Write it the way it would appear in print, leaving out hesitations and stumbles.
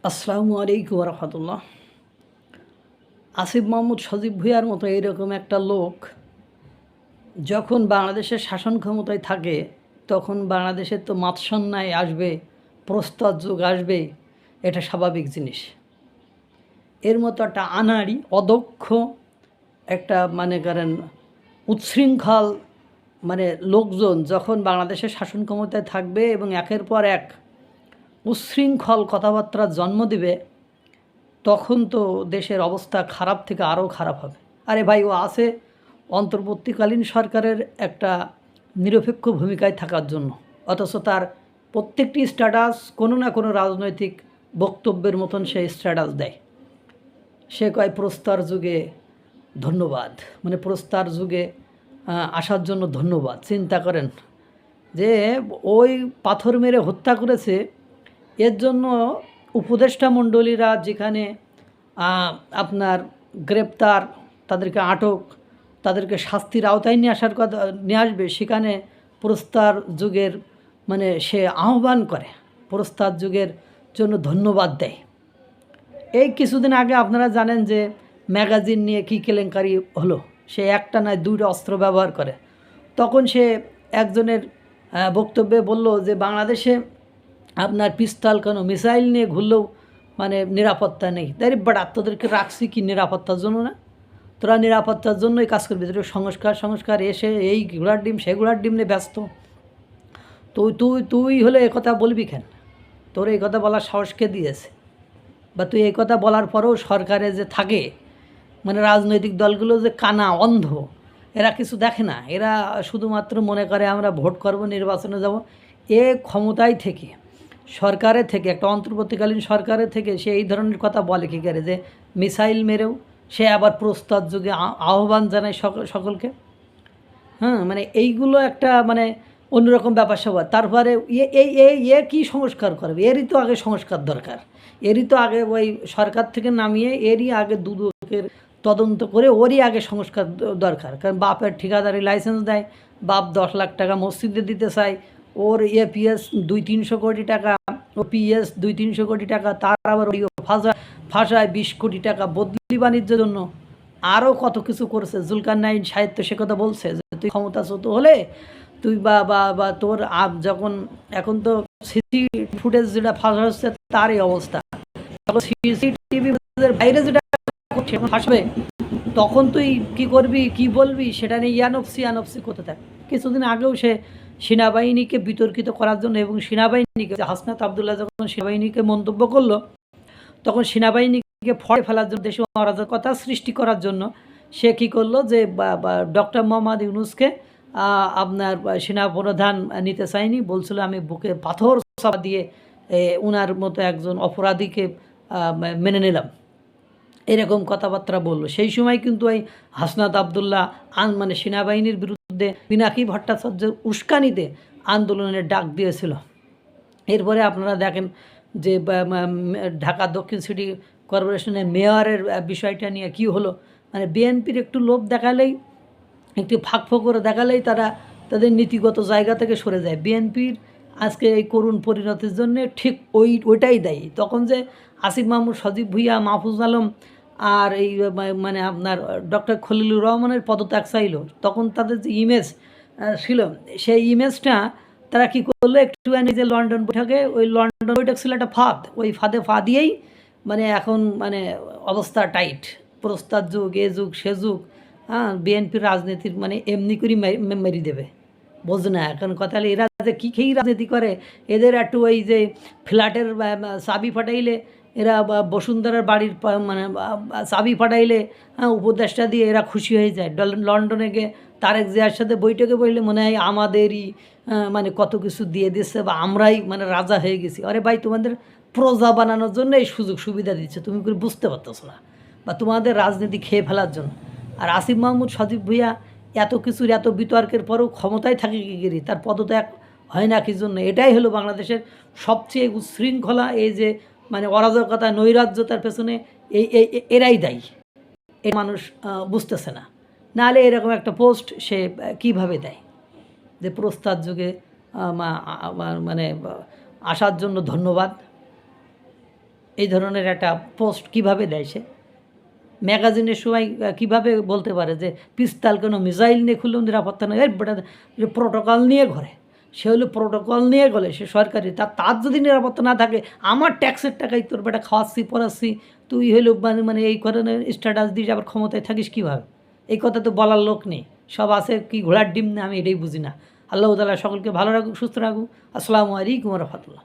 আসসালামু আলাইকুম রহমতুল্লাহ। আসিফ মাহমুদ সজীব ভুঁইয়ার মতো এরকম একটা লোক যখন বাংলাদেশের শাসন ক্ষমতায় থাকে তখন বাংলাদেশের তো মাৎসন্যায় আসবে, প্রস্তর যুগ আসবে, এটা স্বাভাবিক জিনিস। এর মতো একটা আনাড়ি অদক্ষ একটা করেন উচ্ছৃঙ্খল লোকজন যখন বাংলাদেশের শাসন ক্ষমতায় থাকবে এবং একের পর এক উচ্ছৃঙ্খল কথাবার্তার জন্ম দিবে, তখন তো দেশের অবস্থা খারাপ থেকে আরও খারাপ হবে। আরে ভাই, ও আছে অন্তর্বর্তীকালীন সরকারের একটা নিরপেক্ষ ভূমিকায় থাকার জন্য, অথচ তার প্রত্যেকটি স্ট্যাটাস কোনো না কোনো রাজনৈতিক বক্তব্যের মতন সে স্ট্যাটাস দেয়। সে কয় প্রস্তর যুগে ধন্যবাদ, প্রস্তর যুগে আসার জন্য ধন্যবাদ। চিন্তা করেন যে ওই পাথর মেরে হত্যা করেছে, এর জন্য উপদেষ্টা মণ্ডলীরা যেখানে আপনার গ্রেপ্তার, তাদেরকে আটক, তাদেরকে শাস্তির আওতায় নিয়ে আসবে, সেখানে প্রস্তর যুগের সে আহ্বান করে, প্রস্তর যুগের জন্য ধন্যবাদ দেয়। এই কিছুদিন আগে আপনারা জানেন যে ম্যাগাজিন নিয়ে কী কেলেঙ্কারি হলো। সে একটা নয় দুইটা অস্ত্র ব্যবহার করে। তখন সে একজনের বক্তব্যে বলল যে বাংলাদেশে আপনার পিস্তল কেন, মিসাইল নিয়ে ঘুরলেও নিরাপত্তা নেই। তাই বাট তোদেরকে রাখছি কি নিরাপত্তার জন্য না? তোরা নিরাপত্তার জন্যই কাজ করবি। তোর সংস্কার এসে এই ঘোড়ার ডিম সে ঘোড়ার ডিম নিয়ে ব্যস্ত। তুই তুই তুই হলে একথা বলবি কেন? তোর এই কথা বলার সাহস কে দিয়েছে? বা তুই এই কথা বলার পরেও সরকারে যে থাকে, রাজনৈতিক দলগুলো যে কানা অন্ধ, এরা কিছু দেখে না। এরা শুধুমাত্র মনে করে আমরা ভোট করব, নির্বাচনে যাব। এ ক্ষমতায় থেকে, সরকারে থেকে, একটা অন্তর্বর্তীকালীন সরকারে থেকে সে এই ধরনের কথা বলে কী করে যে মিসাইল মেরেও সে আবার প্রস্তর যুগে আহ্বান জানায় সকলকে। এইগুলো একটা অন্যরকম ব্যাপার স্যাপার। তারপরে এ কী সংস্কার করবে? এরই তো আগে সংস্কার দরকার। এরই তো আগে ওই সরকার থেকে নামিয়ে এরই আগে দুদকের তদন্ত করে ওরই আগে সংস্কার দরকার। কারণ বাপের ঠিকাদারি লাইসেন্স দেয়, বাপ 10 লাখ টাকা মসজিদে দিতে চায়, ওর এপিএস 200-300 কোটি টাকা, ও পিএস 200-300 কোটি টাকা, তার আবার ওই ফাঁসায় 20 কোটি টাকা বদলি বাণিজ্যের জন্য, আরও কত কিছু করেছে। জুলকারনাইন সাহিত্য সে কথা বলছে যে তুই ক্ষমতাচ্যুত হলে তুই বা তোর যখন এখন তো সিসি ফুটেজ যেটা ফাঁসা হচ্ছে তার এই অবস্থা, সিসিটিভি বাইরে যেটা ফাঁসবে তখন তুই কি করবি, কি বলবি, সেটা নিয়ে ইয়ানফসি করতে থাক। কিছুদিন আগেও সে সেনাবাহিনীকে বিতর্কিত করার জন্য এবং সেনাবাহিনীকে, হাসনাত আবদুল্লাহ যখন সেনাবাহিনীকে মন্তব্য করলো, তখন সেনাবাহিনীকে ফড়ে ফেলার জন্য, দেশে অরাজকতা সৃষ্টি করার জন্য সে কী করলো যে ডক্টর মোহাম্মদ ইউনূসকে আপনার সেনাপ্রধান নিতে চায়নি, বলছিল আমি বুকে পাথর চাপা দিয়ে ওনার মতো একজন অপরাধীকে মেনে নিলাম, এরকম কথাবার্তা বললো। সেই সময় কিন্তু এই হাসনাত আবদুল্লাহ সেনাবাহিনীর বিরুদ্ধে পিনাকি ভট্টাচার্যের উস্কানিতে আন্দোলনের ডাক দিয়েছিল। এরপরে আপনারা দেখেন যে ঢাকা দক্ষিণ সিটি কর্পোরেশনের মেয়রের বিষয়টা নিয়ে কি হলো। বিএনপির একটু লোভ দেখালেই, একটু ফাঁকফোকর দেখালেই তারা তাদের নীতিগত জায়গা থেকে সরে যায়। বিএনপির আজকে এই করুণ পরিণতির জন্য ঠিক ওইটাই দায়ী। তখন যে আসিফ মাহমুদ, সজীব ভুঁইয়া, মাহফুজ আলম আর এই আপনার ডক্টর খলিলুর রহমানের পদত্যাগ চাইল, তখন তাদের যে ইমেজ ছিল সেই ইমেজটা তারা কী করলো, একটুখানি যে লন্ডন বৈঠকে, ওই লন্ডন বৈঠক ছিল একটা ফাঁদ, ওই ফাঁদে দিয়েই এখন অবস্থা টাইট। প্রস্তার যুগ, এ যুগ সে যুগ, বিএনপির রাজনীতির এমনি করেই মেরি দেবে, বোঝে না এখন কথা। হলে এরা যে কী খেয়েই রাজনীতি করে, এদের একটু ওই যে ফ্ল্যাটের চাবি ফাটাইলে, এরা বসুন্ধরার বাড়ির চাবি ফাটাইলে উপদেষ্টা দিয়ে এরা খুশি হয়ে যায়। লন্ডনে গিয়ে তারেক জিয়ার সাথে বৈঠকে বসলে মনে হয় আমাদেরই কত কিছু দিয়ে দিচ্ছে, বা আমরাই রাজা হয়ে গেছি। আরে ভাই, তোমাদের প্রজা বানানোর জন্য এই সুযোগ সুবিধা দিচ্ছে, তুমি করে বুঝতে পারতেছো না, বা তোমাদের রাজনীতি খেয়ে ফেলার জন্য। আর আসিফ মাহমুদ, সজীব ভুঁইয়া এত কিছুর, এত বিতর্কের পরেও ক্ষমতায় থাকে কি গিরি, তার পদত্যাগ হয় না কি জন্য? এটাই হলো বাংলাদেশের সবচেয়ে উচ্ছৃঙ্খলা, এই যে অরাজকতা, নৈরাজ্যতার পেছনে এই এরাই দায়ী। এই মানুষ বুঝতেছে না। নাহলে এরকম একটা পোস্ট সে কিভাবে দেয় যে প্রস্তার যুগে আসার জন্য ধন্যবাদ? এই ধরনের একটা পোস্ট কিভাবে দেয় সে? ম্যাগাজিনের সময় কিভাবে বলতে পারে যে পিস্তল কোনো মিসাইল নিয়ে খুললেও নিরাপত্তা নেই, বেটা প্রোটোকল নিয়ে ঘরে, সে হলো প্রোটোকল নিয়ে গেলে সে সরকারি, তার যদি নিরাপত্তা না থাকে, আমার ট্যাক্সের টাকায় তোর বেটা খাওয়াচ্ছি পড়াচ্ছি, তুই হলো মানে এই ধরনের স্ট্যাটাস দিস, আবার ক্ষমতায় থাকিস কীভাবে? এই কথা তো বলার লোক নেই, সব আছে কি ঘোড়ার ডিম না, আমি এটাই বুঝি না। আল্লাহ তাআলা সকলকে ভালো রাখুক, সুস্থ রাখুক। আসসালামু আলাইকুম ওয়া রাহমাতুল্লাহ।